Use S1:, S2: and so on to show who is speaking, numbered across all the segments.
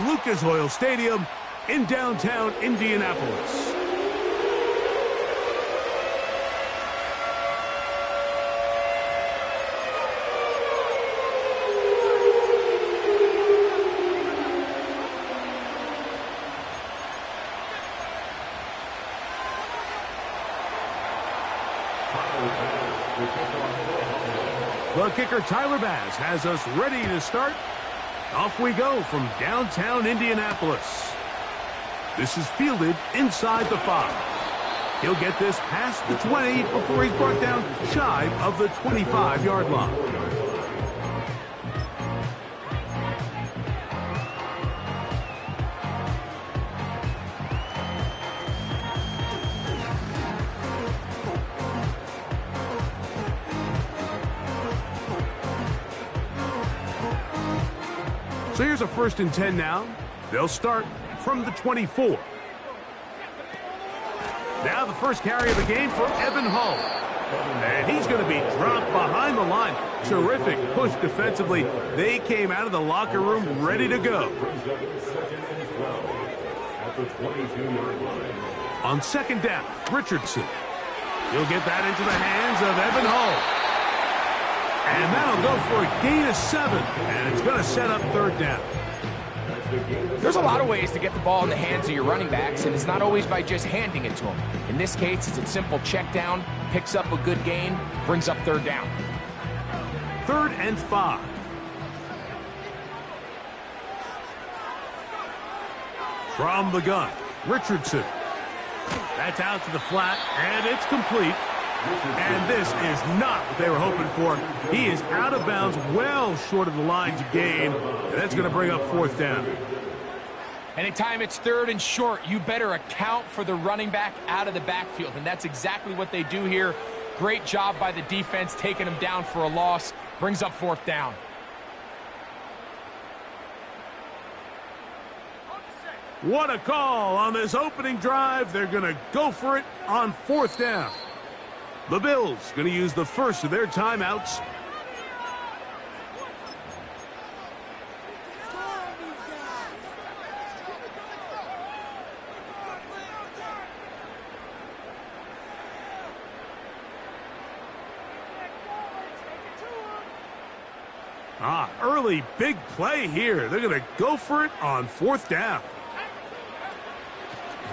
S1: Lucas Oil Stadium in downtown Indianapolis. The kicker, Tyler Bass, has us ready to start. Off we go from downtown Indianapolis. This is fielded inside the 5. He'll get this past the 20 before he's brought down shy of the 25-yard line. So here's a 1st and 10 now. They'll start from the 24. Now the first carry of the game for Evan Hull. And he's going to be dropped behind the line. Terrific push defensively. They came out of the locker room ready to go. On 2nd down, Richardson. He'll get that into the hands of Evan Hull. And that'll go for a gain of 7. And it's going to set up 3rd down.
S2: There's a lot of ways to get the ball in the hands of your running backs, and it's not always by just handing it to them. In this case, it's a simple check down, picks up a good gain, brings up 3rd down.
S1: 3rd and 5. From the gun, Richardson. That's out to the flat, and it's complete. And this is not what they were hoping for. He is out of bounds, well short of the line to gain. And that's going to bring up 4th down.
S2: Anytime it's 3rd and short, you better account for the running back out of the backfield. And that's exactly what they do here. Great job by the defense taking him down for a loss. Brings up 4th down.
S1: What a call on this opening drive. They're going to go for it on 4th down. The Bills going to use the first of their timeouts. Early big play here. They're going to go for it on 4th down.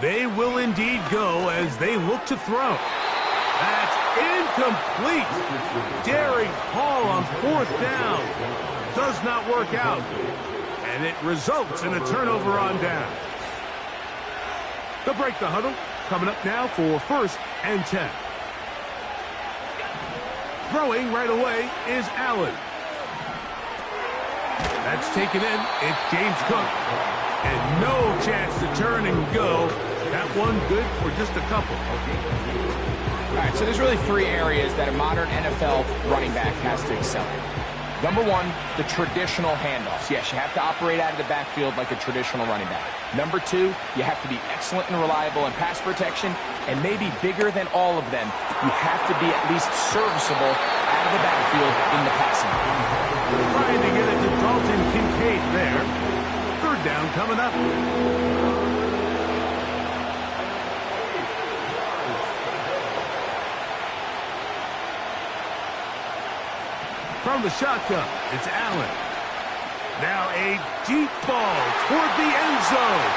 S1: They will indeed go as they look to throw. That's incomplete. Daring Hall on 4th down. Does not work out. And it results in a turnover on down. They'll break the huddle. Coming up now for 1st and 10. Throwing right away is Allen. That's taken in. It's James Cook. And no chance to turn and go. That one good for just a couple.
S2: All right, so there's really 3 areas that a modern NFL running back has to excel in. Number 1, the traditional handoffs. Yes, you have to operate out of the backfield like a traditional running back. Number 2, you have to be excellent and reliable in pass protection, and maybe bigger than all of them, you have to be at least serviceable out of the backfield in the passing game.
S1: Trying to get it to Dalton Kincaid there. 3rd down coming up. From the shotgun, it's Allen. Now a deep ball toward the end zone.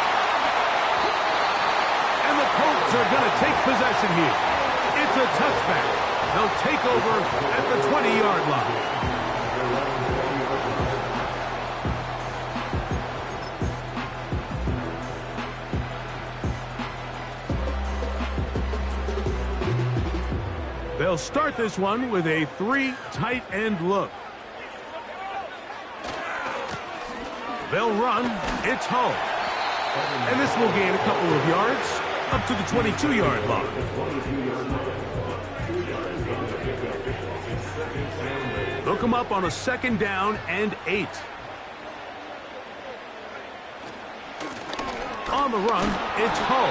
S1: And the Colts are going to take possession here. It's a touchback. They'll take over at the 20-yard line. They'll start this one with a 3 tight end look. They'll run. It's Hull. And this will gain a couple of yards up to the 22-yard line. They'll come up on a 2nd down and 8. On the run, it's Hull.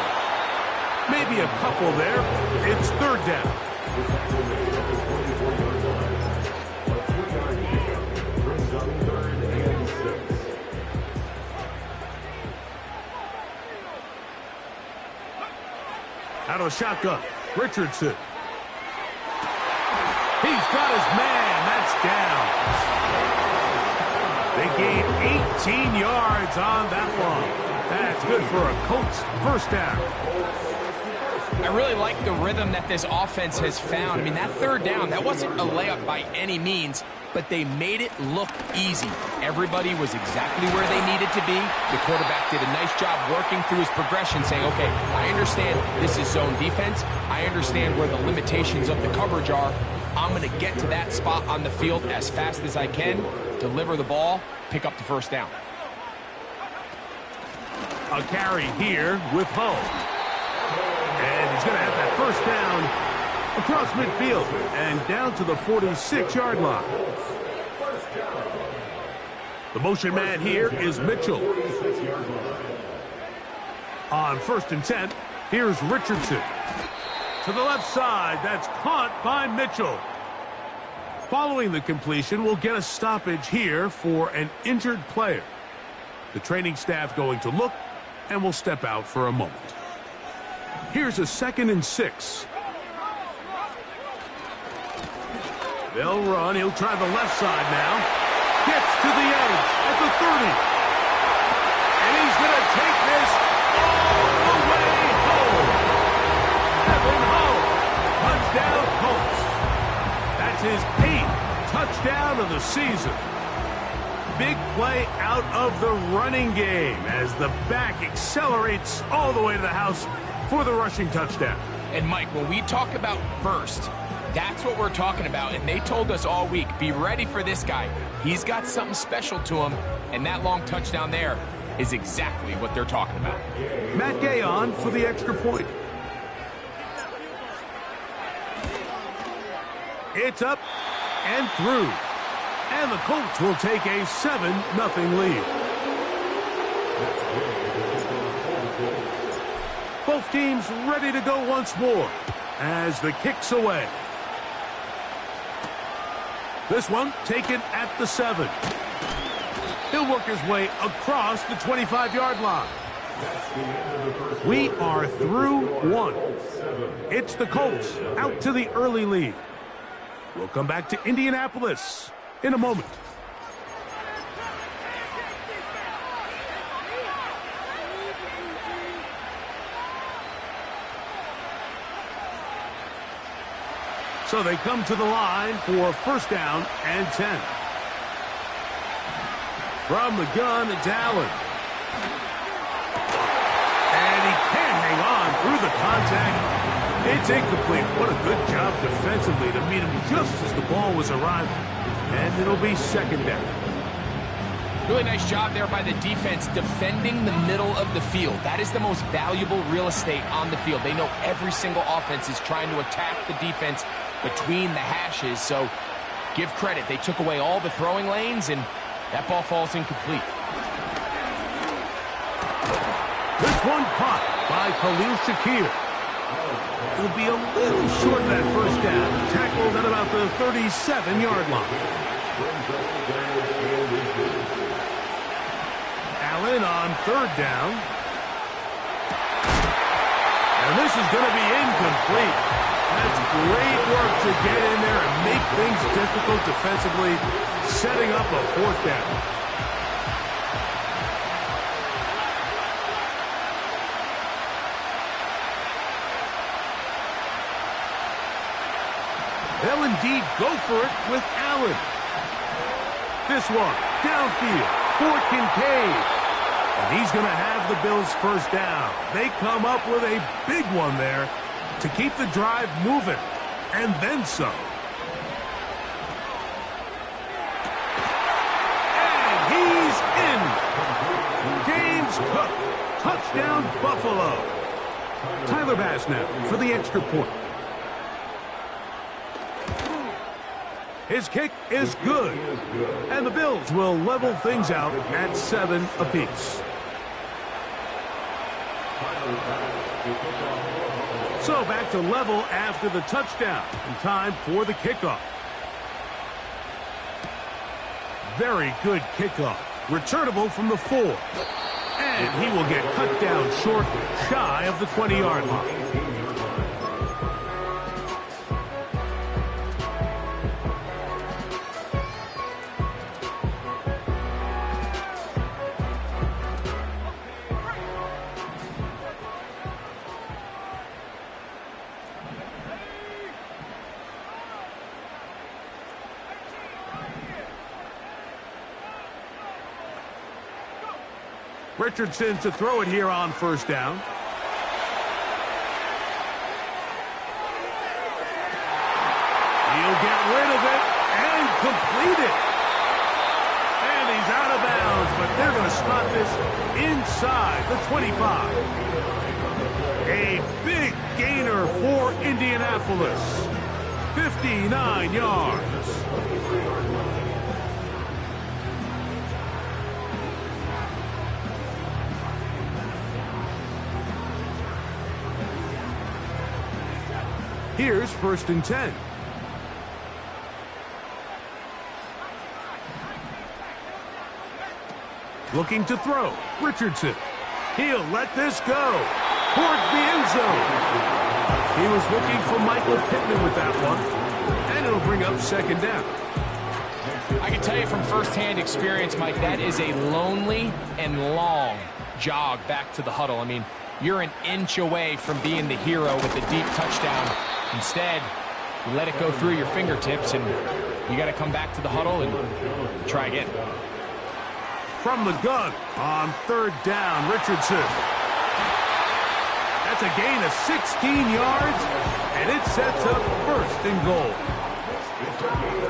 S1: Maybe a couple there. It's 3rd down. Out of the shotgun, Richardson. He's got his man. That's down. They gain 18 yards on that one. That's good for a Colts first down.
S2: I really like the rhythm that this offense has found. I mean, that third down, that wasn't a layup by any means, but they made it look easy. Everybody was exactly where they needed to be. The quarterback did a nice job working through his progression, saying, okay, I understand this is zone defense. I understand where the limitations of the coverage are. I'm going to get to that spot on the field as fast as I can, deliver the ball, pick up the first down.
S1: A carry here with Hull. And he's going to have that first down across midfield and down to the 46-yard line. The motion man here is Mitchell. On 1st and 10, here's Richardson. To the left side, that's caught by Mitchell. Following the completion, we'll get a stoppage here for an injured player. The training staff going to look, and we'll step out for a moment. Here's a 2nd and 6. They'll run. He'll try the left side now. Gets to the edge at the 30. And he's going to take this all the way home. Evan Hull, touchdown Colts. That's his 8th touchdown of the season. Big play out of the running game as the back accelerates all the way to the house for the rushing touchdown.
S2: And Mike, when we talk about burst, that's what we're talking about. And they told us all week, be ready for this guy. He's got something special to him, and that long touchdown there is exactly what they're talking about.
S1: Matt Gay on for the extra point. It's up and through. And the Colts will take a 7-0 lead. Both teams ready to go once more as the kick's away. This one taken at the 7. He'll work his way across the 25-yard line. We are through one. It's the Colts out to the early lead. We'll come back to Indianapolis in a moment. So they come to the line for 1st down and 10. From the gun, it's Allen. And he can't hang on through the contact. It's incomplete. What a good job defensively to meet him just as the ball was arriving. And it'll be 2nd down.
S2: Really nice job there by the defense defending the middle of the field. That is the most valuable real estate on the field. They know every single offense is trying to attack the defense between the hashes, so give credit. They took away all the throwing lanes, and that ball falls incomplete.
S1: This one caught by Khalil Shakir. It'll be a little short of that 1st down. Tackled at about the 37-yard line. Allen on 3rd down. And this is going to be incomplete. That's great work to get in there and make things difficult defensively, setting up a 4th down. They'll indeed go for it with Allen. This one, downfield for Kincaid. And he's going to have the Bills' 1st down. They come up with a big one there to keep the drive moving, and then some. And he's in. Game's cooked. Touchdown, Buffalo. Tyler Bass now for the extra point. His kick is good. And the Bills will level things out at 7 apiece. So back to level after the touchdown. And time for the kickoff. Very good kickoff. Returnable from the 4. And he will get cut down short, shy of the 20-yard line. Richardson to throw it here on first down. He'll get rid of it and complete it. And he's out of bounds, but they're going to spot this inside the 25. A big gainer for Indianapolis. 59 yards. Here's 1st and 10. Looking to throw. Richardson. He'll let this go towards the end zone. He was looking for Michael Pittman with that one. And it'll bring up 2nd down.
S2: I can tell you from firsthand experience, Mike, that is a lonely and long jog back to the huddle. I mean, you're an inch away from being the hero with the deep touchdown. Instead, you let it go through your fingertips, and you got to come back to the huddle and try again.
S1: From the gun on 3rd down, Richardson. That's a gain of 16 yards, and it sets up 1st and goal.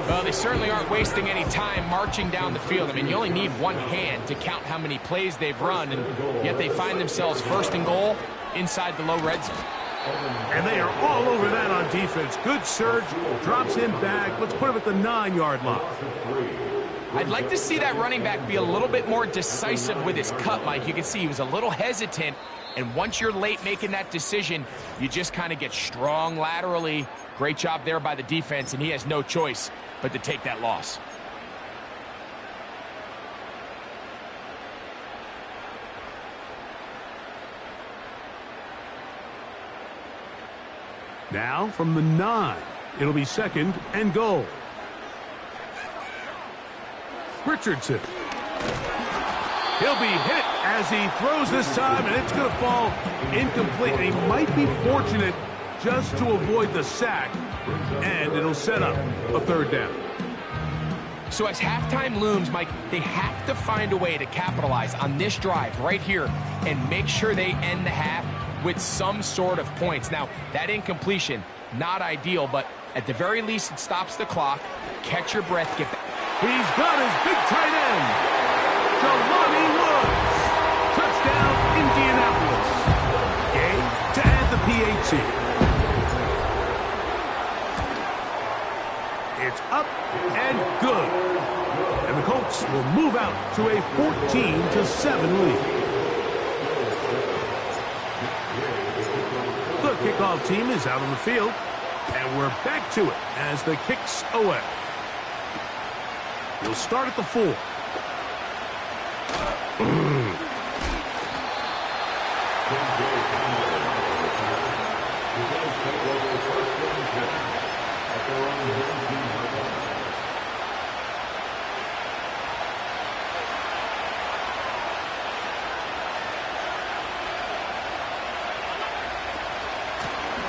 S2: Well, they certainly aren't wasting any time marching down the field. I mean, you only need one hand to count how many plays they've run, and yet they find themselves 1st and goal inside the low red zone.
S1: And they are all over that on defense. Good surge, drops him back. Let's put him at the 9-yard line.
S2: I'd like to see that running back be a little bit more decisive with his cut, Mike. You can see he was a little hesitant, and once you're late making that decision, you just kind of get strong laterally. Great job there by the defense, and he has no choice but to take that loss.
S1: Now from the 9, it'll be 2nd and goal. Richardson. He'll be hit as he throws this time, and it's going to fall incomplete. And he might be fortunate just to avoid the sack, and it'll set up a 3rd down.
S2: So as halftime looms, Mike, they have to find a way to capitalize on this drive right here and make sure they end the half with some sort of points. Now, that incompletion, not ideal, but at the very least, it stops the clock. Catch your breath, get back.
S1: He's got his big tight end, Jelani Woods. Touchdown, Indianapolis. Game to add the PAT. It's up and good. And the Colts will move out to a 14-7 lead. The kickoff team is out on the field, and we're back to it as the kick's away. We'll start at the 4.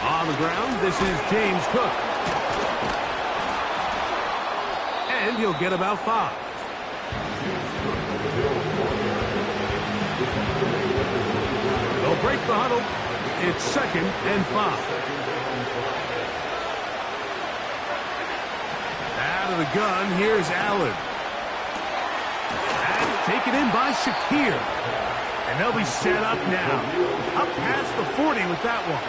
S1: On the ground, this is James Cook. And he'll get about 5. They'll break the huddle. It's 2nd and 5. Out of the gun, here's Allen. That's taken in by Shakir. And they'll be set up now. Up past the 40 with that one.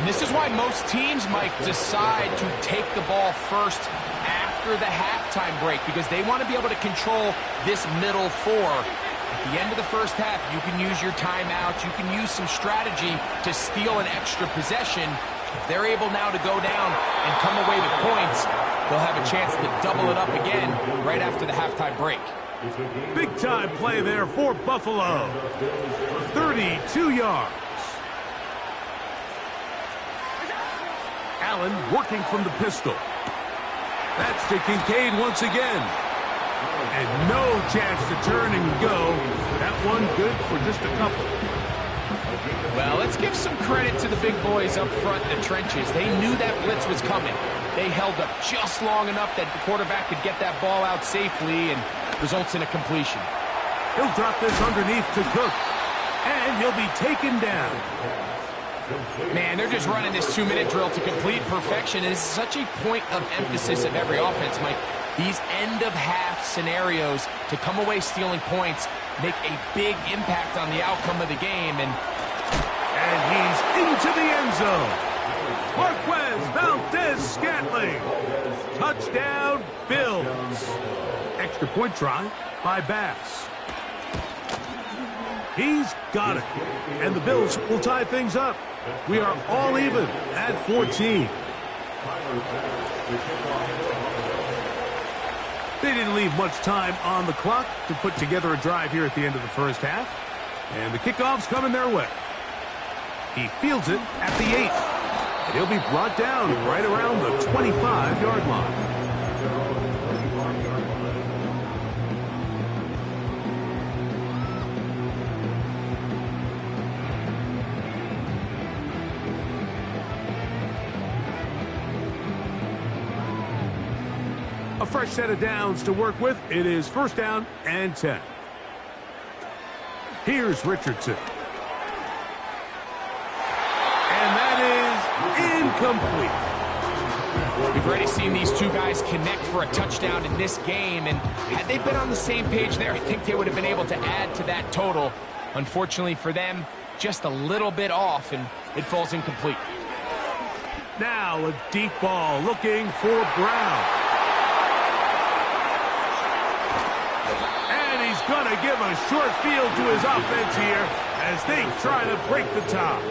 S2: And this is why most teams, Mike, decide to take the ball first after the halftime break, because they want to be able to control this middle 4. At the end of the first half, you can use your timeout. You can use some strategy to steal an extra possession. If they're able now to go down and come away with points, they'll have a chance to double it up again right after the halftime break.
S1: Big-time play there for Buffalo. 32 yards. Allen working from the pistol. That's to Kincaid once again. And no chance to turn and go. That one good for just a couple.
S2: Well, let's give some credit to the big boys up front in the trenches. They knew that blitz was coming. They held up just long enough that the quarterback could get that ball out safely, and results in a completion.
S1: He'll drop this underneath to Cook. And he'll be taken down.
S2: Man, they're just running this 2-minute drill to complete perfection. It's such a point of emphasis of every offense, Mike. These end-of-half scenarios to come away stealing points make a big impact on the outcome of the game. And
S1: he's into the end zone. Marquez Valdez-Scantling. Touchdown, Bills. Extra point try by Bass. He's got it. And the Bills will tie things up. We are all even at 14. They didn't leave much time on the clock to put together a drive here at the end of the first half. And the kickoff's coming their way. He fields it at the 8. And he'll be brought down right around the 25-yard line. A fresh set of downs to work with. It is first down and 10. Here's Richardson. And that is incomplete.
S2: We've already seen these two guys connect for a touchdown in this game, and had they been on the same page there, I think they would have been able to add to that total. Unfortunately for them, just a little bit off, and it falls incomplete.
S1: Now a deep ball looking for Brown. Going to give a short field to his offense here as they try to break the top.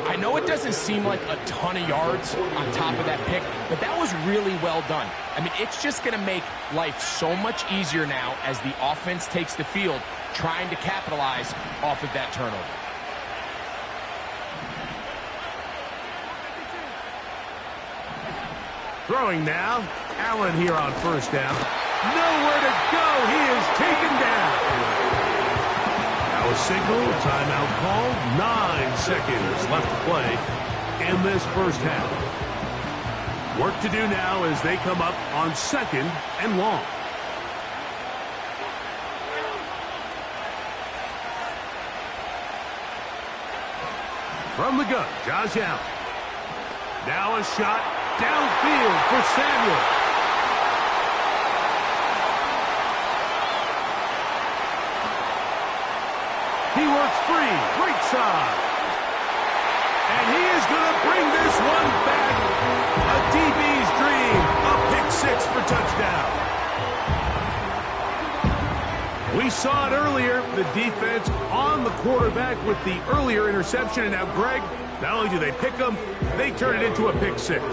S2: I know it doesn't seem like a ton of yards on top of that pick, but that was really well done. I mean, it's just going to make life so much easier now as the offense takes the field, trying to capitalize off of that turnover.
S1: Throwing now, Allen here on first down. Nowhere to go. He is taken down. Now a signal, timeout called. 9 seconds left to play in this first half. Work to do now as they come up on second and long. From the gun, Josh Allen. Now a shot downfield for Samuel. He works free, right side. And he is going to bring this one back. A DB's dream, a pick 6 for touchdown. We saw it earlier, the defense on the quarterback with the earlier interception. And now, Greg, not only do they pick him, they turn it into a pick 6.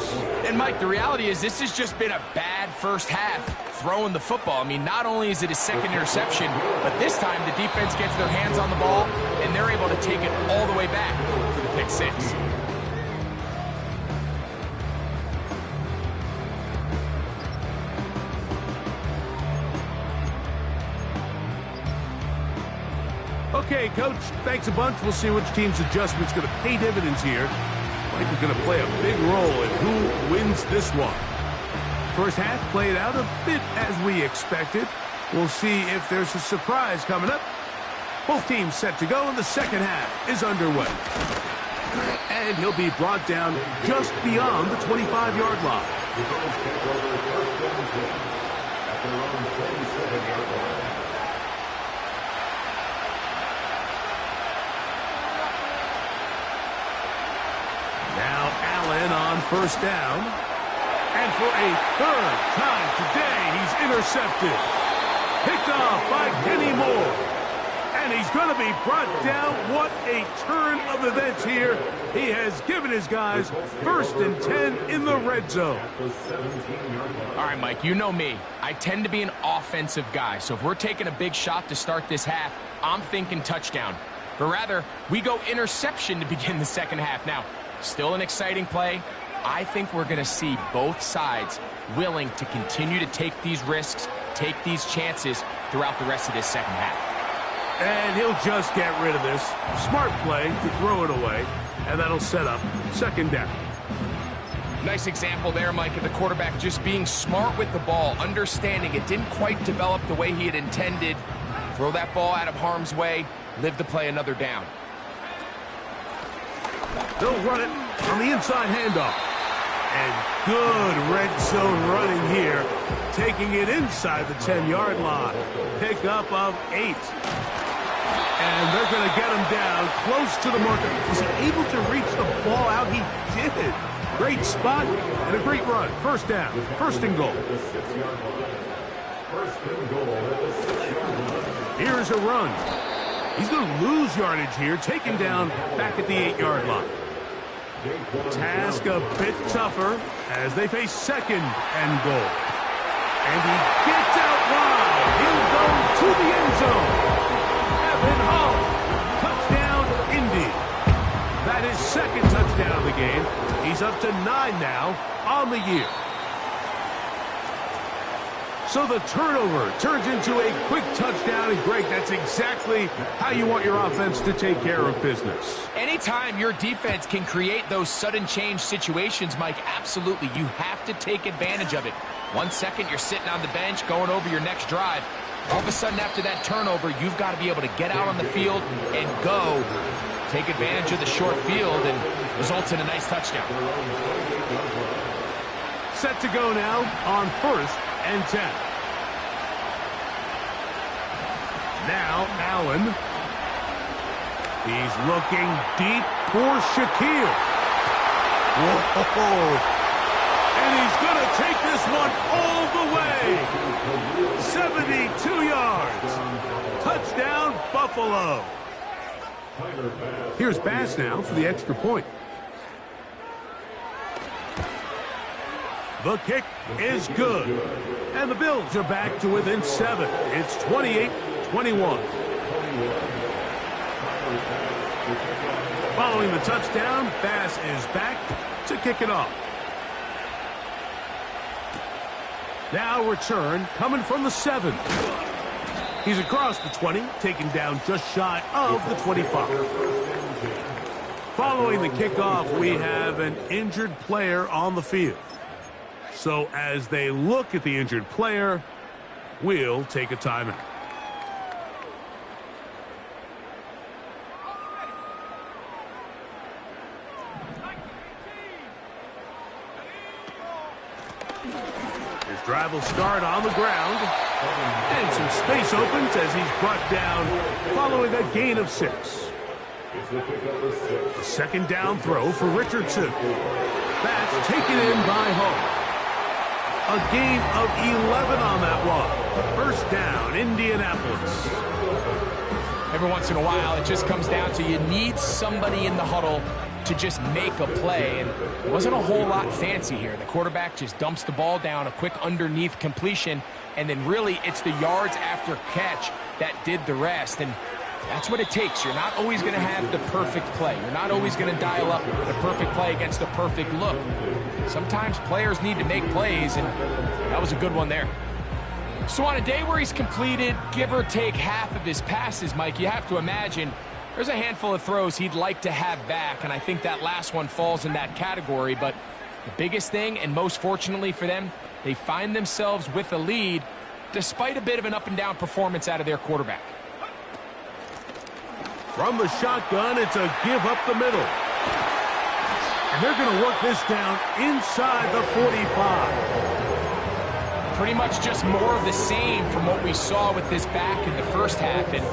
S2: And, Mike, the reality is this has just been a bad first half throwing the football. I mean, not only is it his second interception, but this time the defense gets their hands on the ball, and they're able to take it all the way back for the pick 6.
S1: Okay, Coach, thanks a bunch. We'll see which team's adjustment's going to pay dividends here. Mike is going to play a big role in who wins this one. First half played out a bit as we expected. We'll see if there's a surprise coming up. Both teams set to go, and the second half is underway. And he'll be brought down just beyond the 25-yard line. Now Allen on first down. And for a third time today, he's intercepted. Picked off by Kenny Moore. And he's going to be brought down. What a turn of events here. He has given his guys 1st and 10 in the red zone.
S2: All right, Mike, you know me. I tend to be an offensive guy. So if we're taking a big shot to start this half, I'm thinking touchdown. But rather, we go interception to begin the second half. Now, still an exciting play. I think we're going to see both sides willing to continue to take these risks, take these chances throughout the rest of this second half.
S1: And he'll just get rid of this. Smart play to throw it away, and that'll set up second down.
S2: Nice example there, Mike, of the quarterback just being smart with the ball, understanding it didn't quite develop the way he had intended. Throw that ball out of harm's way, live to play another down.
S1: They'll run it on the inside handoff. And good red zone running here, taking it inside the 10-yard line. Pickup of 8. And they're going to get him down close to the marker. Was he able to reach the ball out? He did. Great spot and a great run. First down, first and goal. Here's a run. He's going to lose yardage here, taken down back at the 8-yard line. Task a bit tougher as they face second and goal. And he gets out wide. He'll go to the end zone. Evan Hull. Touchdown, Indy. That is second touchdown of the game. He's up to 9 now on the year. So the turnover turns into a quick touchdown, and Greg, that's exactly how you want your offense to take care of business.
S2: Anytime your defense can create those sudden change situations, Mike, absolutely, you have to take advantage of it. 1 second, you're sitting on the bench, going over your next drive. All of a sudden, after that turnover, you've got to be able to get out on the field and go. Take advantage of the short field, and results in a nice touchdown.
S1: Set to go now on first and 10. Now Allen. He's looking deep for Shaquille. Whoa! And he's going to take this one all the way. 72 yards. Touchdown, Buffalo. Here's Bass now for the extra point. The kick is good. And the Bills are back to within 7. It's 28-21. Following the touchdown, Bass is back to kick it off. Now return coming from the 7. He's across the 20, taken down just shy of the 25. Following the kickoff, we have an injured player on the field. So as they look at the injured player, we'll take a timeout. His drive will start on the ground. And some space opens as he's brought down following a gain of 6. A second down throw for Richardson. That's taken in by Hall. A gain of 11 on that one. First down, Indianapolis.
S2: Every once in a while, it just comes down to you need somebody in the huddle to just make a play. And it wasn't a whole lot fancy here. The quarterback just dumps the ball down, a quick underneath completion, and then really it's the yards after catch that did the rest. And that's what it takes. You're not always going to have the perfect play. You're not always going to dial up the perfect play against the perfect look. Sometimes players need to make plays, and that was a good one there. So on a day where he's completed, give or take half of his passes, Mike, you have to imagine there's a handful of throws he'd like to have back, and I think that last one falls in that category. But the biggest thing, and most fortunately for them, they find themselves with a lead despite a bit of an up-and-down performance out of their quarterback.
S1: From the shotgun, it's a give up the middle. And they're going to work this down inside the 45.
S2: Pretty much just more of the same from what we saw with this back in the first half. And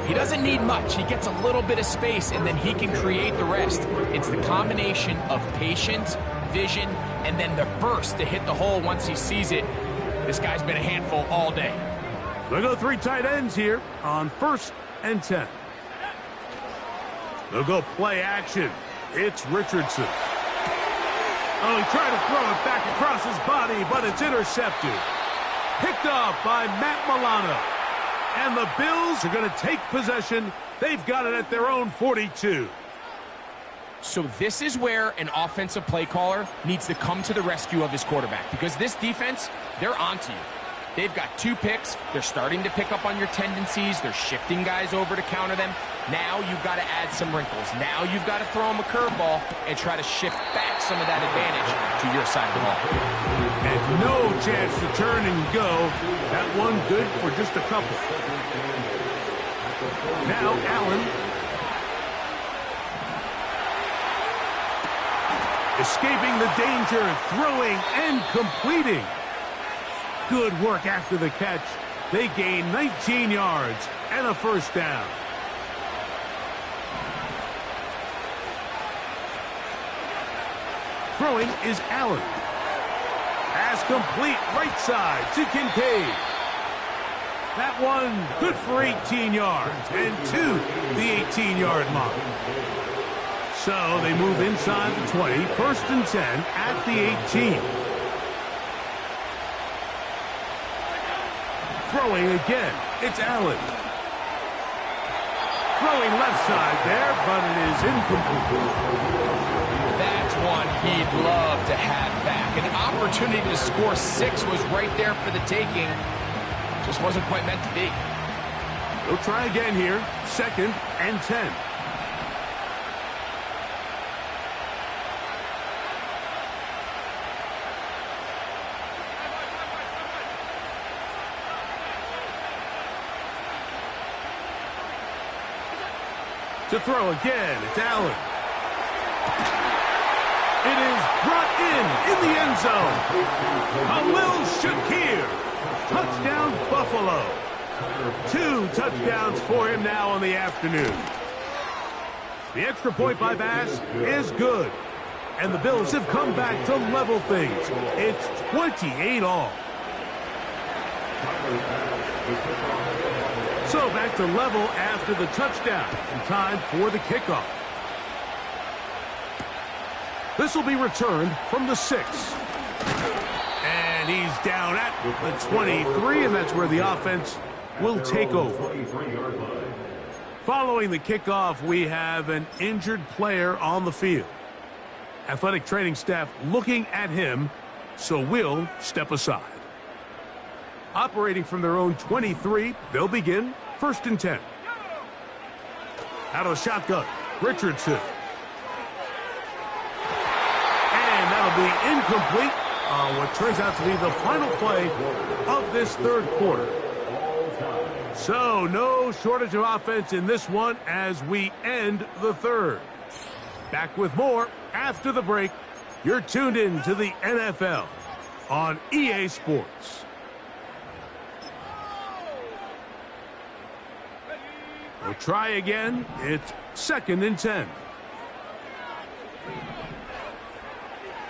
S2: he doesn't need much. He gets a little bit of space, and then he can create the rest. It's the combination of patience, vision, and then the burst to hit the hole once he sees it. This guy's been a handful all day.
S1: They'll go 3 tight ends here on first and 10. They'll go play action. It's Richardson. Oh, he tried to throw it back across his body, but it's intercepted. Picked off by Matt Milano. And the Bills are going to take possession. They've got it at their own 42.
S2: So this is where an offensive play caller needs to come to the rescue of his quarterback, because this defense, they're onto you. They've got 2 picks. They're starting to pick up on your tendencies. They're shifting guys over to counter them. Now you've got to add some wrinkles. Now you've got to throw them a curveball and try to shift back some of that advantage to your side of the ball.
S1: And no chance to turn and go. That one good for just a couple. Now Allen. Escaping the danger, throwing and completing. Good work after the catch. They gain 19 yards and a first down. Throwing is Allen. Pass complete, right side to Kincaid. That one good for 18 yards and to the 18-yard mark. So they move inside the 20, first and 10 at the 18. Throwing again, it's Allen. Throwing left side there, but it is incomplete.
S2: That's one he'd love to have back. An opportunity to score 6 was right there for the taking. Just wasn't quite meant to be.
S1: They'll try again here, second and 10. To throw again, it's Allen. It is brought in the end zone. Khalil Shakir. Touchdown, Buffalo. 2 touchdowns for him now on the afternoon. The extra point by Bass is good. And the Bills have come back to level things. It's 28-all. So back to level after the touchdown. And time for the kickoff. This will be returned from the 6. And he's down at the 23, and that's where the offense will take over. Following the kickoff, we have an injured player on the field. Athletic training staff looking at him, so we'll step aside. Operating from their own 23, they'll begin first and 10. Out of the shotgun, Richardson. And that'll be incomplete on what turns out to be the final play of this third quarter. So no shortage of offense in this one as we end the third. Back with more after the break. You're tuned in to the NFL on EA Sports. We'll try again. It's second and 10.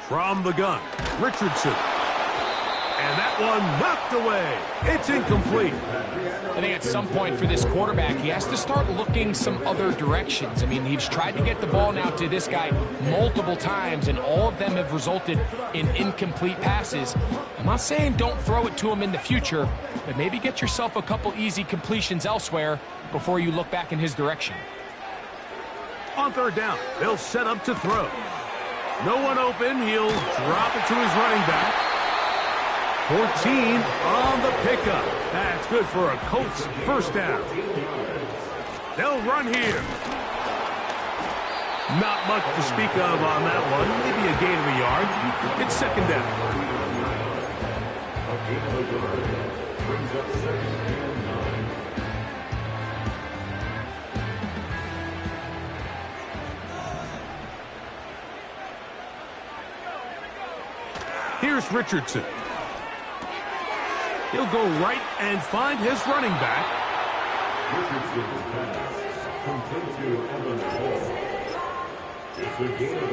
S1: From the gun, Richardson. And that one knocked away. It's incomplete.
S2: I think at some point for this quarterback, he has to start looking some other directions. I mean, he's tried to get the ball now to this guy multiple times, and all of them have resulted in incomplete passes. I'm not saying don't throw it to him in the future, but maybe get yourself a couple easy completions elsewhere before you look back in his direction.
S1: On third down, they'll set up to throw. No one open. He'll drop it to his running back. 14 on the pickup. That's good for a Colts first down. They'll run here. Not much to speak of on that one. Maybe a gain of a yard. It's second down. Here's Richardson. He'll go right and find his running back.
S3: Richardson's pass complete to Evan Hall. It's a gain of 8.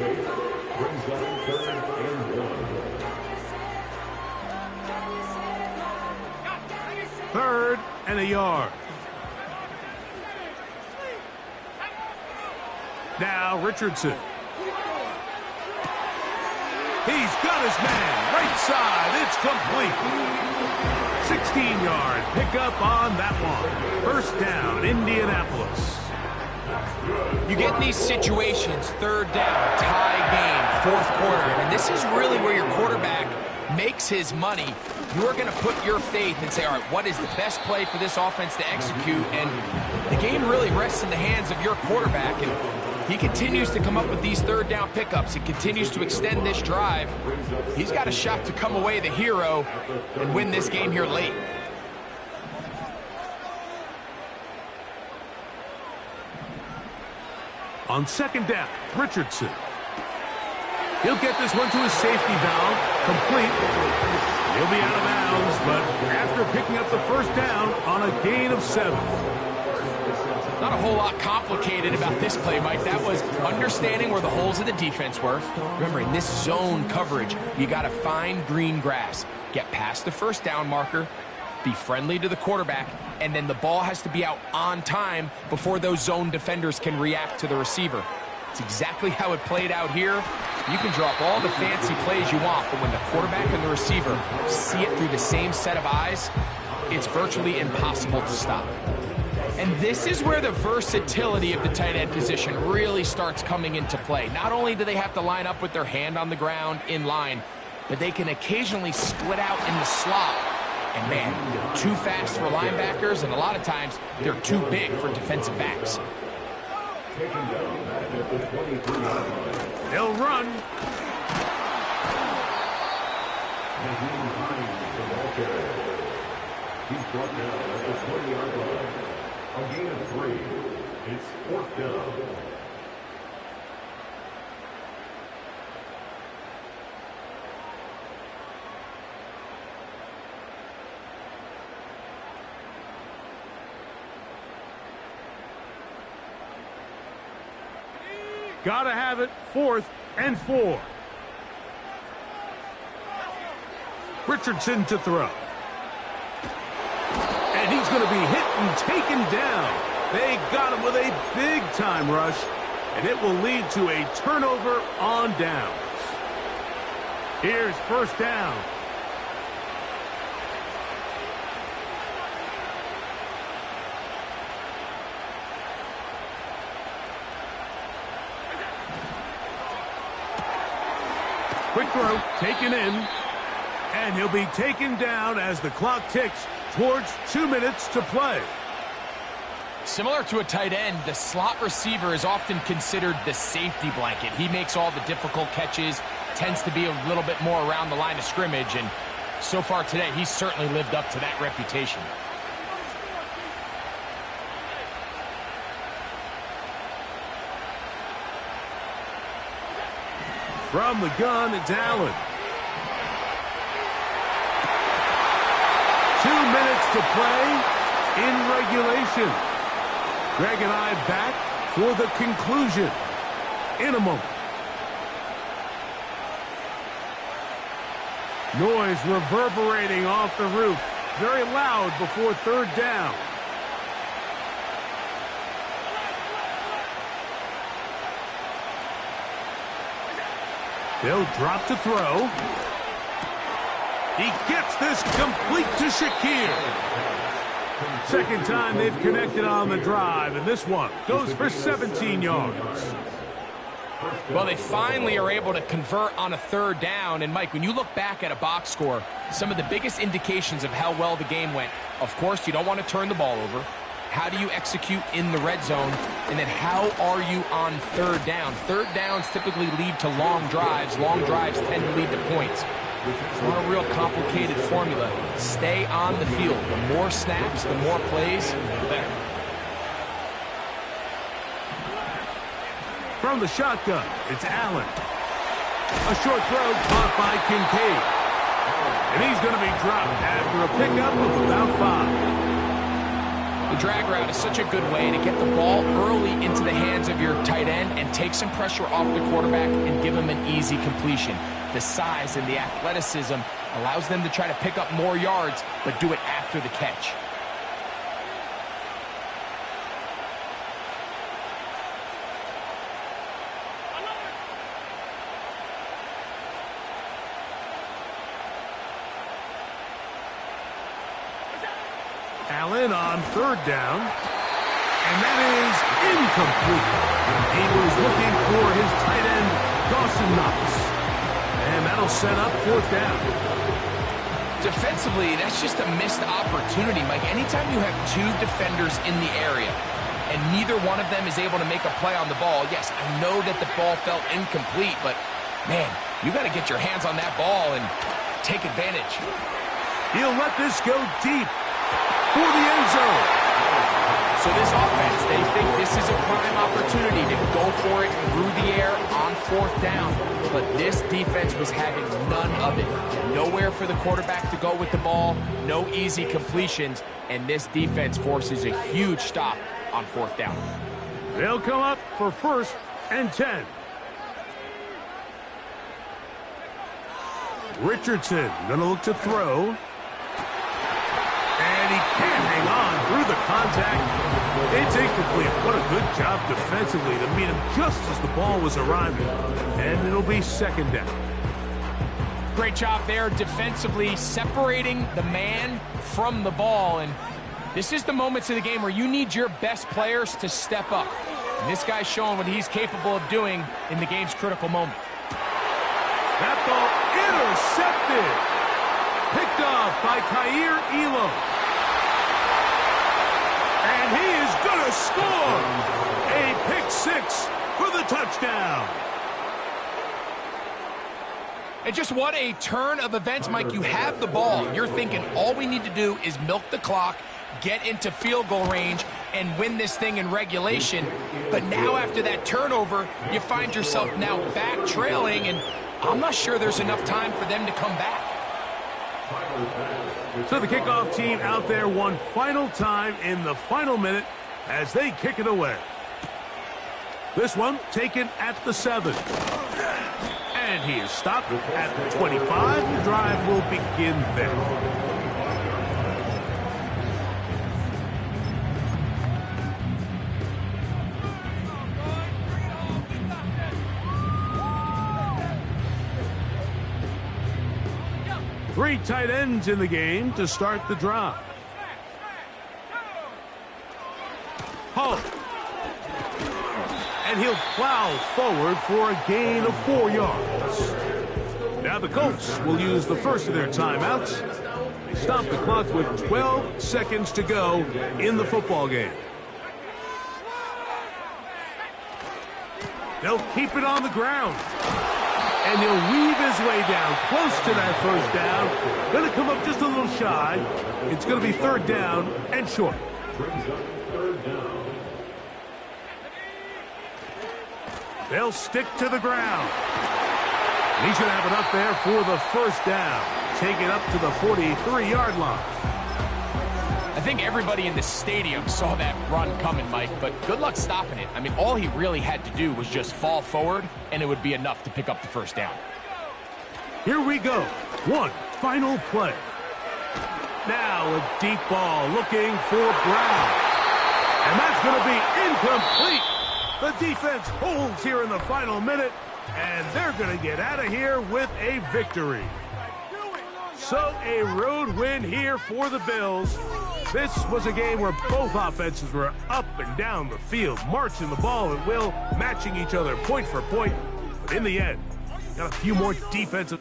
S3: Brings up third and 1.
S1: Third and a yard. Now Richardson. He's got his man. Right side. It's complete. 16-yard pickup on that one. First down, Indianapolis.
S2: You get in these situations, third down, tie game, fourth quarter, and this is really where your quarterback makes his money. You're going to put your faith and say, all right, what is the best play for this offense to execute? And the game really rests in the hands of your quarterback, and he continues to come up with these third down pickups. He continues to extend this drive. He's got a shot to come away the hero and win this game here late.
S1: On second down, Richardson. He'll get this one to his safety valve, complete. He'll be out of bounds, but after picking up the first down on a gain of 7.
S2: Not a whole lot complicated about this play, Mike. That was understanding where the holes of the defense were. Remember, in this zone coverage, you got to find green grass. Get past the first down marker, be friendly to the quarterback, and then the ball has to be out on time before those zone defenders can react to the receiver. It's exactly how it played out here. You can draw up all the fancy plays you want, but when the quarterback and the receiver see it through the same set of eyes, it's virtually impossible to stop. And this is where the versatility of the tight end position really starts coming into play. Not only do they have to line up with their hand on the ground in line, but they can occasionally split out in the slot. And man, they're too fast for linebackers, and a lot of times they're too big for defensive backs.
S1: They'll run.
S3: He's brought down at the 20-yard line. A gain of 3. It's 4th down.
S1: Gotta have it. 4th and 4. Richardson to throw. And he's going to be hit and taken down. They got him with a big-time rush, and it will lead to a turnover on downs. Here's first down. Quick throw, taken in, and he'll be taken down as the clock ticks towards 2 minutes to play.
S2: Similar to a tight end, the slot receiver is often considered the safety blanket. He makes all the difficult catches, tends to be a little bit more around the line of scrimmage, and so far today, he's certainly lived up to that reputation.
S1: From the gun, it's Allen. 2 minutes to play in regulation. Greg and I back for the conclusion in a moment. Noise reverberating off the roof. Very loud before third down. They'll drop to throw. He gets this complete to Shakir. Second time they've connected on the drive, and this one goes for 17 yards.
S2: Well, they finally are able to convert on a third down. And, Mike, when you look back at a box score, some of the biggest indications of how well the game went, of course, you don't want to turn the ball over. How do you execute in the red zone? And then how are you on third down? Third downs typically lead to long drives. Long drives tend to lead to points. It's not a real complicated formula. Stay on the field. The more snaps, the more plays, the better.
S1: From the shotgun, it's Allen. A short throw caught by Kincaid. And he's going to be dropped after a pickup of about 5.
S2: The drag route is such a good way to get the ball early into the hands of your tight end and take some pressure off the quarterback and give him an easy completion. The size and the athleticism allows them to try to pick up more yards, but do it after the catch.
S1: Allen on third down, and that is incomplete. He was looking for his tight end, Dawson Knox, and that'll set up fourth down.
S2: Defensively, that's just a missed opportunity, Mike. Anytime you have two defenders in the area and neither one of them is able to make a play on the ball, yes, I know that the ball felt incomplete, but, man, you got to get your hands on that ball and take advantage.
S1: He'll let this go deep for the end zone.
S2: So this offense, they think this is a prime opportunity to go for it through the air on 4th down. But this defense was having none of it. Nowhere for the quarterback to go with the ball, no easy completions, and this defense forces a huge stop on 4th down.
S1: They'll come up for 1st and 10. Richardson gonna look to throw. And he can't hang on through the contact. It's incomplete. What a good job defensively to meet him just as the ball was arriving. And it'll be 2nd down.
S2: Great job there defensively, separating the man from the ball. And this is the moments of the game where you need your best players to step up. And this guy's showing what he's capable of doing in the game's critical moment.
S1: That ball intercepted. Picked off by Kaiir Elam. And he is going to score. A pick 6 for the touchdown.
S2: And just what a turn of events, Mike. You have the ball. You're thinking all we need to do is milk the clock, get into field goal range, and win this thing in regulation. But now after that turnover, you find yourself now back trailing, and I'm not sure there's enough time for them to come back.
S1: So the kickoff team out there one final time in the final minute as they kick it away. This one taken at the 7. And he is stopped at the 25. The drive will begin there. Three tight ends in the game to start the drive. Hull. And he'll plow forward for a gain of 4 yards. Now the Colts will use the first of their timeouts. They stop the clock with 12 seconds to go in the football game. They'll keep it on the ground. And he'll weave his way down close to that 1st down. Going to come up just a little shy. It's going to be 3rd down and short. They'll stick to the ground. And he's going to have it up there for the 1st down. Take it up to the 43-yard line.
S2: I think everybody in the stadium saw that run coming, Mike, but good luck stopping it. I mean, all he really had to do was just fall forward, and it would be enough to pick up the 1st down.
S1: Here we go. One final play. Now a deep ball looking for Brown. And that's going to be incomplete. The defense holds here in the final minute, and they're going to get out of here with a victory. So a road win here for the Bills. This was a game where both offenses were up and down the field, marching the ball at will, matching each other point for point. But in the end, got a few more defensive.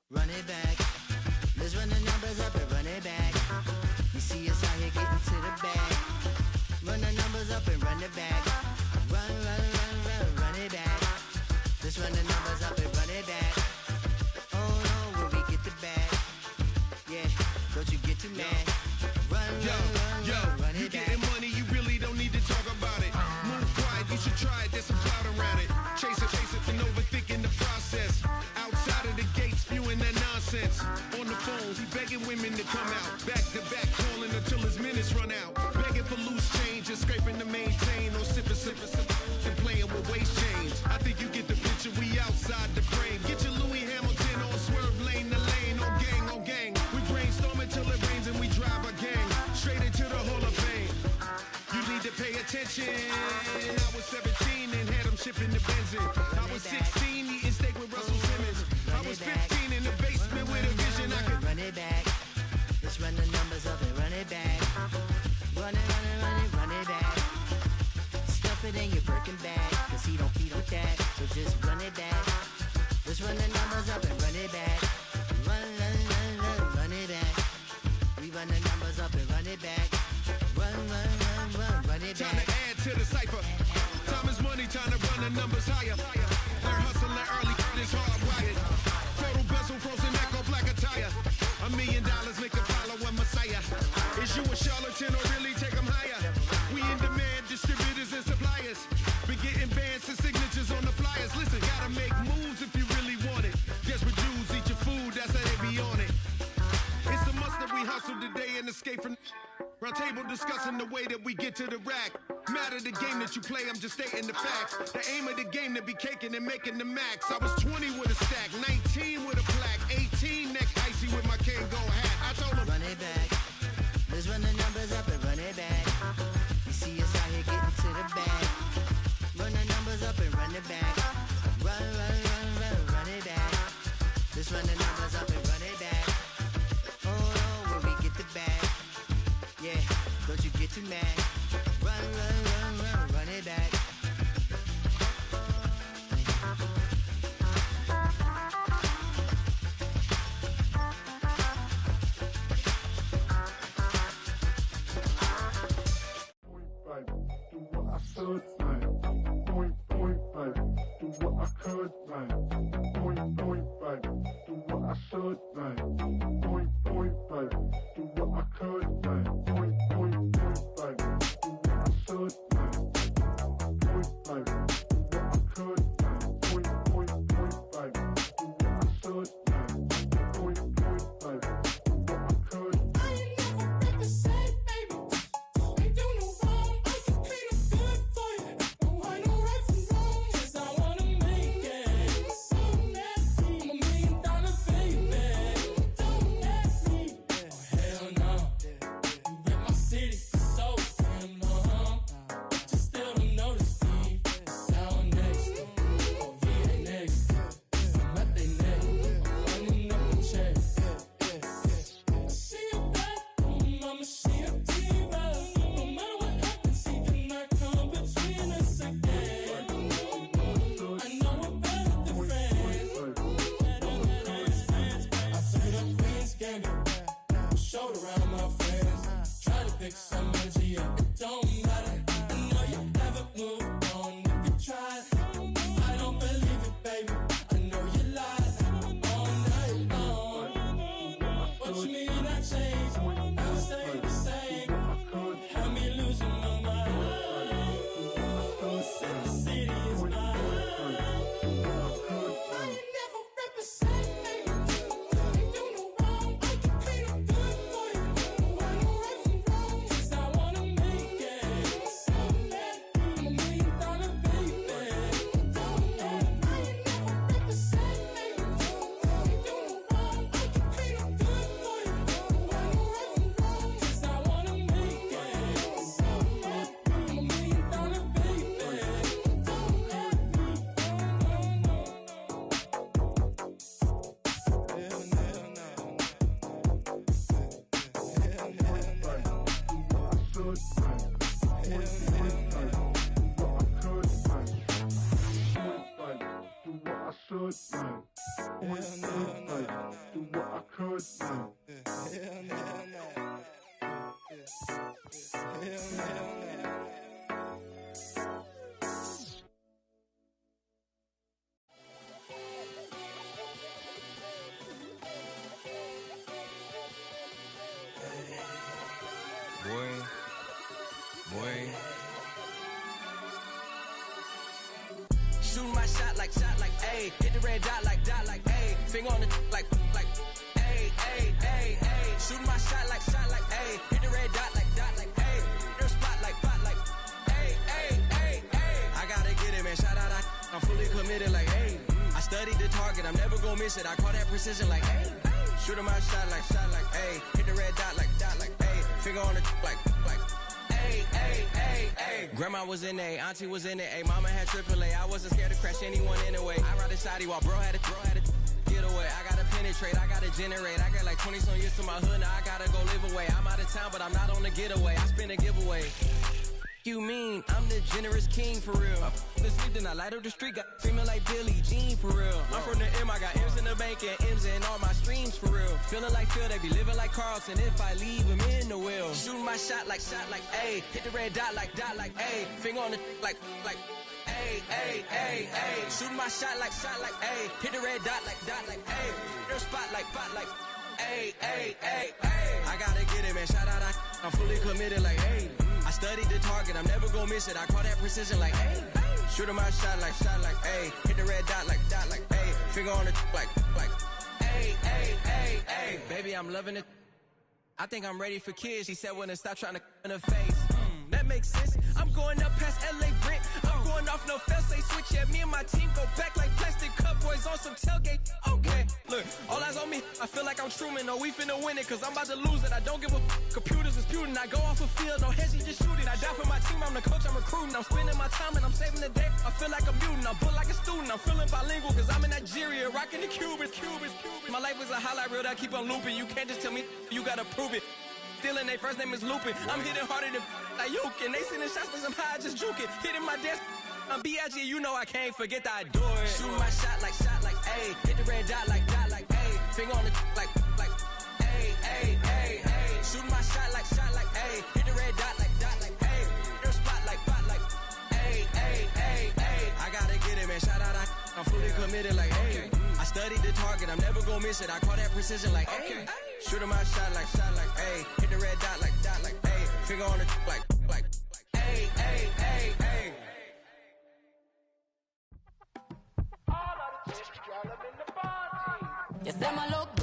S4: Run it back. Let's run the numbers up and run it back. You see us out here getting to the bag. Run the numbers up and run it back. Run it back. Let's run the numbers up and run it back. Oh no, when we get the bag. Yeah, don't you get too mad. Run it back.
S5: You getting money, you really don't need to talk about it. Move quiet, you should try it, there's some clout around it. Chase it, and overthinking the process. Outside of the gate, spewing that nonsense. On the phone, he begging women to come out. Back to back, calling until his minutes run out. Begging for loose change and scraping to maintain. Or sipping, and playing with waist chains. I think you get the picture, we outside the frame. Get your Louis Hamilton on swerve lane to lane. On gang. We brainstorm until it rains and we drive our gang straight into the Hall of Fame. You need to pay attention. I was 17 and had them shipping the Benzin. I was 16 eating steak with Russell Simmons. I was 15 in the basement with a vision. I could
S4: run it back. Let's run the numbers up and run it back. Run it back. Stuff it in your Birkin bag, cause he don't feed with that. So just run it back. Let's run the numbers up and run it back. Run it back. We run the numbers up and run it back. Run it
S5: time
S4: back.
S5: to add to the cipher. Time is money, time to run the numbers higher. moves if you really want it. Desperate Jews eat your food, that's how they be on it. It's a must that we hustle today and escape from round table discussing the way that we get to the rack. Matter the game that you play, I'm just stating the facts. The aim of the game to be caking and making the max. I was 20 with a stack, 19 with a plaque, 18 neck icy with my Kango hat. I told him,
S4: run it back. Let's run the numbers up and run it back. You see us out here getting to the bag. Run the numbers up and run it back. Run, run, run, run, run it back. Let's run the numbers up and run it back. Oh, when we get the bag. Yeah, don't you get too mad. Run, run, run, run, run it back.
S3: Do what I should, man. Point, baby. Do what I could, man. Point, baby. Do what I should, man. Point, baby. Do what I could, man. Point, baby. Do what I should, man. Point, baby. Do what I could, man. Point, baby. Do what I should, man. Point, baby. Do what I could.
S6: I ain't never represent, baby. Ain't do no wrong. I can clean up good for you. No, I know right from wrong. 'Cause I wanna make it. So nasty. I'm $1 million baby. Don't ask me. Oh, hell no. You rip my city so damn long. But you still don't notice me. Sound next. Oh, VA next. I'm at they neck. I'm running up the check. I see a bathroom, I'ma see a diva. No matter what happens, he cannot come between us again. I know we're better than friends. I took up Queen's Gambit, showed around my friends. Try to pick some energy up, it don't matter. I know you haven't moved on if you tried. I don't believe it, baby. I know you lied all night long. What you mean I changed? I stay the same. Had me losing my mind. Said the city is mine. I ain't never represent, baby. Ain't do no wrong. I can clean up good for you. No, I know right from wrong. 'Cause I wanna make it. So mad. I'm $1 million baby. Don't let me. I ain't never represent, baby. Ain't do no wrong. I can clean up good for you. No, I know right from wrong. 'Cause I wanna make it. So mad. I'm $1 million baby. Don't let me.
S7: Shooting my shot like, ayy. Hit the red dot like, ayy. Finger on the like, ayy, ayy, ayy, ayy. Shooting my shot like, ayy. Hit the red dot like, ayy. Your spot like, ayy, ayy, ayy, ayy. I gotta get it, man. Shout out, I'm fully committed like, ayy. I studied the target, I'm never gonna miss it. I call that precision like, ayy. Shooting my shot like, ayy. Hit the red dot like, ayy. Finger on the like, ayy, ayy, ayy, ayy. Grandma was in A, auntie was in A, mama had AAA. I wasn't scared to crash anyone anyway. I ride a shoddy while bro had a get away. I gotta penetrate, I gotta generate. I got like 20 some years to my hood, now I gotta go live away. I'm out of town, but I'm not on the getaway. I spin a giveaway. You mean I'm the generous king for real? This week then I light up the street, got female like Billie Jean for real. I'm from the M, I got M's in the bank and M's in all my streams for real. Feeling like Phil, they be living like Carlson if I leave him in the wheel. Shooting my shot like, ayy. Hit the red dot like, ayy. Finger on the like, ayy, ayy, ayy, ayy. Shooting my shot like, ayy. Hit the red dot like, ayy. Your spot like, ayy, ayy, ayy, ayy. I gotta get it, man. Shout out, I'm fully committed like, ayy. I studied the target, I'm never gonna miss it. I call that precision like, ayy. Shooting my shot like, ayy. Hit the red dot like, ayy. Finger on the like, ayy, ayy, ayy, ayy. Baby, I'm loving it. I think I'm ready for kids. She said when to stop trying to in her face. That makes sense. I'm going up past LA Brent. I'm going off no fail, say switch. Yeah, me and my team go back like plastic cup boys on some tailgate. Okay, look, all eyes on me. I feel like I'm Truman. No, we finna win it, cause I'm about to lose it. I don't give a computers is putin'. I go off a field, no heads, just shoot it. I die for my team, I'm the coach, I'm recruiting. I'm spending my time and I'm saving the day. I feel like a mutant, I'm built like a student. I'm feeling bilingual, cause I'm in Nigeria, rocking the Cubans. My life is a highlight reel that I keep on looping. You can't just tell me, you gotta prove it. Stealing, their first name is Lupin. I'm hitting harder than Ayuk, and they sending shots, but I'm high, just juke it. Hitting my desk, I'm B.I.G., you know I can't forget that I do it. Shooting my shot like, ayy. Hit the red dot like, ayy. Finger on the like, ayy, ayy, ayy, ayy. Shooting my shot like, ayy. Hit the red dot like, ayy. Their spot like, ayy, ayy, ayy, ayy. I gotta get it, man. Shout out, I'm fully committed like, ayy. I studied the target, I'm never gonna miss it. I call that precision like, ayy. Shooting my shot like, ayy. Hit the red dot like, ayy. Finger on the like, ayy, ayy, ayy, ayy.
S6: You say my look